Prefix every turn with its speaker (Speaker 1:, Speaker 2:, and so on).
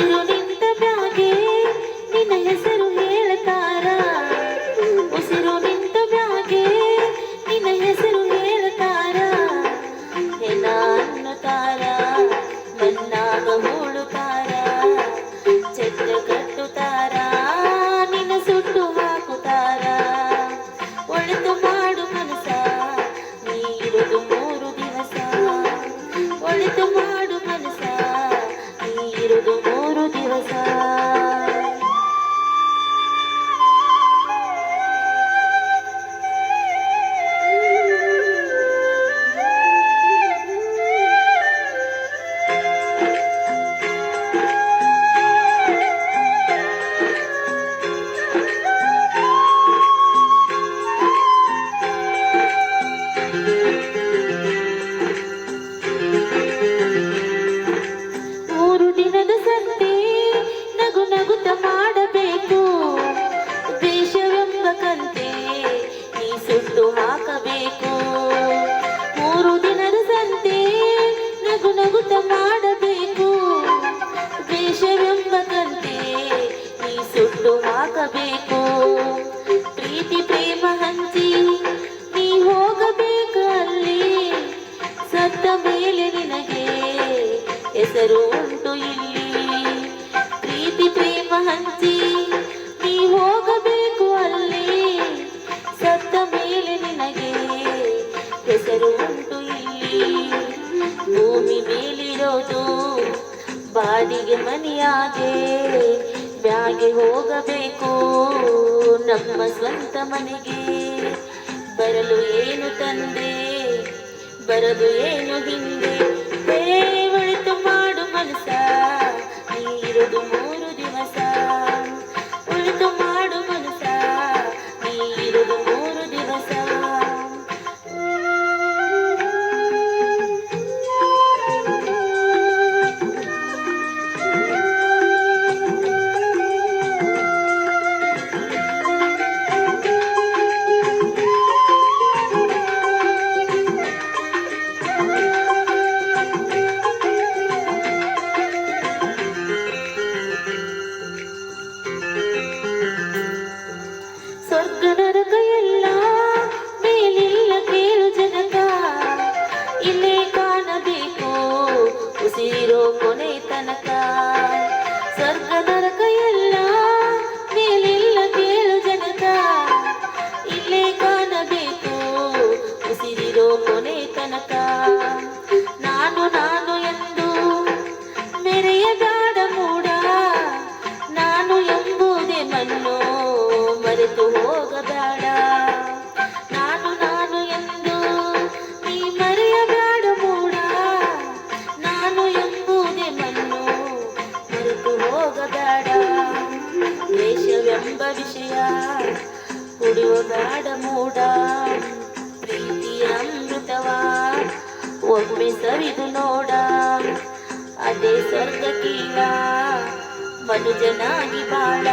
Speaker 1: ಉಸಿರು ನಿಂತ ಮ್ಯಾಗೆ ನಿನ್ನ ಹೆಸರು ಹೇಳ್ತಾರ, ಉಸಿರು ನಿಂತ ಮ್ಯಾಗೆ ನಿನ್ನ ಹೆಸರು ಹೇಳ್ತಾರ, ಹೆಣ ಅನ್ನುತ್ತಾರ ಮಣ್ಣಾಗ ಹೂಳುತ್ತಾರ, ಚೆಟ್ಟ ಕಟ್ಟುತ್ತಾರ ನಿನ್ನ ಸುಟ್ಟು ಹಾಕುತ್ತಾರ. ಒಳಿತು ಮಾಡು ಮನಸ ನೀ ಇರುವುದು 3 ದಿವಸ, ಒಳಿತು ಮಾಡು ಮನಸ ನೀ ಇರುವುದು 3 ದಿವಸ. ನಗು ನಗುತ್ತ ಮಾಡಬೇಕು, ದ್ವೇಷವೆಂಬ ಕಂತೆ ನೀ ಸುಟ್ಟು ಹಾಕಬೇಕು. 3 ದಿನದ ಸಂತೆ ನಗು ನಗುತ್ತ ಮಾಡಬೇಕು, ದ್ವೇಷವೆಂಬ ಕಂತೆ ನೀ ಸುಟ್ಟು ಹಾಕಬೇಕು. ಪ್ರೀತಿ ಪ್ರೇಮ ಹಂಚಿ ನೀ ಹೋಗಬೇಕು ಅಲ್ಲಿ, ಸತ್ತ ಮೇಲೆ ನಿನಗೆ ಹೆಸರು ಉಂಟು ಇಲ್ಲಿ. ಪ್ರೀತಿ ಪ್ರೇಮ ಹಂಚಿ ನೀ ಹೋಗಬೇಕು ಅಲ್ಲಿ, ಸತ್ತ ಮೇಲೆ ನಿನಗೆ ಹೆಸರು ಉಂಟು ಇಲ್ಲಿ. ಭೂಮಿ ಮೇಲಿರೋದು ಬಾಡಿಗೆ ಮನೆಯಾಗೆ, ಬ್ಯಾಗೆ ಹೋಗಬೇಕು ನಮ್ಮ ಸ್ವಂತ ಮನೆಗೆ. ಬರಲು ಏನು ತಂದೆ, ಬರದು ಏನು ಹಿಂದೆ, ಒಳಿತು ಮಾಡು ಮನಸ ನೀ ಇರುವುದು 3 ದಿವಸ, ಒಳಿತು ಮಾಡು ಮನಸ ನೀ ಇರುವುದು 3 ದಿವಸ. ಸ್ವರ್ಗ ನರಕ ಎಲ್ಲ ಮೇಲಿಲ್ಲ ಕೇಳು ಜನಕ, ಇಲ್ಲೇ ಕಾಣಬೇಕು ಉಸಿರೋ ಕೊನೆ ತನಕ. ಸ್ವರ್ಗ ನರಕ ಎಲ್ಲ ಮೇಲಿಲ್ಲ ಕೇಳು ಜನಕ, ಇಲ್ಲೇ ಕಾಣಬೇಕು ಉಸಿರಿರೋ ಕೊನೆ ತನಕ. ನಾನು ನಾನು ಎಂದು ಮೆರೆಯಬೇಡ ಮೂಡ, ನಾನು ಎಂಬುದೇ ಮಣ್ಣು ಮರೆತು ಹೋಗಬೇಡ. ನಾನು ನಾನು ಎಂದು ನೀ ಮರೆಯಬೇಡ ಮೂಡ, ನಾನು ಎಂಬುದೇ ಮಣ್ಣು ಮರೆತು ಹೋಗಬೇಡ. ದ್ವೇಷವೆಂಬ ವಿಷಯ ಕುಡಿಯುವ ಬೇಡ ಮೂಡ, ಪ್ರೀತಿಯ ಅಮೃತವ ಒಮ್ಮೆ ಸವಿದು ನೋಡ. ಅದೇ ಸ್ವರ್ಗಕ್ಕೀಗ ಮನುಜನಾಗಿ ಬಾಳ.